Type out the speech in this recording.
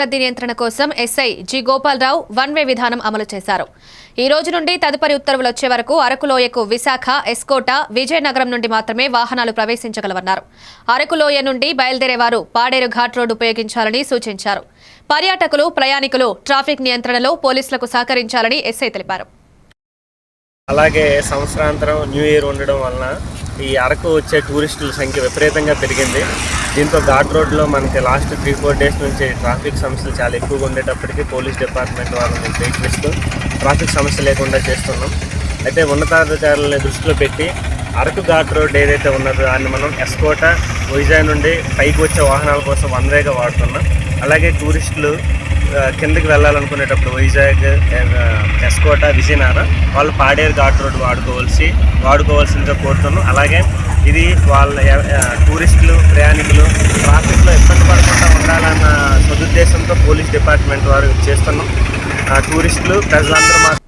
రద్దీ నియంత్రణ కోసం SI G Gopalarao one way విధానం అమలు చేశారు. ఈ రోజు నుండి తదుపరి ఉత్తర్వులు వచ్చే వరకు అరకులోయకు విశాఖ, ఎస్కోట, విజయనగరం నుండి మాత్రమే వాహనాలు ప్రవేశించగలవన్నారు. అరకులోయ నుండి బయలుదేరేవారు పాడేరు ఘాట్ రోడ్డు ఉపయోగించాలని సూచించారు. పర్యాటకులు, ప్రయాణికులు ట్రాఫిక్ నియంత్రణలో పోలీసులకు సహకరించాలని ఎస్ఐ తెలిపారు. అలాగే సంవత్సరాంతరం న్యూ ఇయర్ ఉండడం వలన ఈ అరకు వచ్చే టూరిస్టుల సంఖ్య విపరీతంగా పెరిగింది. దీంతో ఘాట్ రోడ్లో మనకి లాస్ట్ 3-4 డేస్ నుంచి ట్రాఫిక్ సమస్యలు చాలా ఎక్కువగా ఉండేటప్పటికీ పోలీస్ డిపార్ట్మెంట్ వాళ్ళని ప్రయత్నిస్తూ ట్రాఫిక్ సమస్య లేకుండా చేస్తున్నాం. అయితే ఉన్నతాధికారులని దృష్టిలో పెట్టి అరకు ఘాట్ రోడ్ ఏదైతే ఉన్నదో దాన్ని మనం ఎస్కోట, వైజాగ్ నుండి పైకి వచ్చే వాహనాల కోసం వన్ వేగా వాడుతున్నాం. అలాగే టూరిస్టులు కిందకి వెళ్ళాలనుకునేటప్పుడు వైజాగ్, ఎస్కోట, విజయనగరం వాళ్ళు పాడేరు ఘాట్ రోడ్ వాడుకోవాల్సిందిగా కోరుతున్నాం. అలాగే ఇది వాళ్ళ టూరిస్టులు, ప్రయాణికులు ట్రాఫిక్లో ఇబ్బంది పడకుండా ఉండాలన్న సదుద్దేశంతో పోలీస్ డిపార్ట్మెంట్ వారు చేస్తున్నాం. టూరిస్టులు ప్రజలందరూ మాత్రం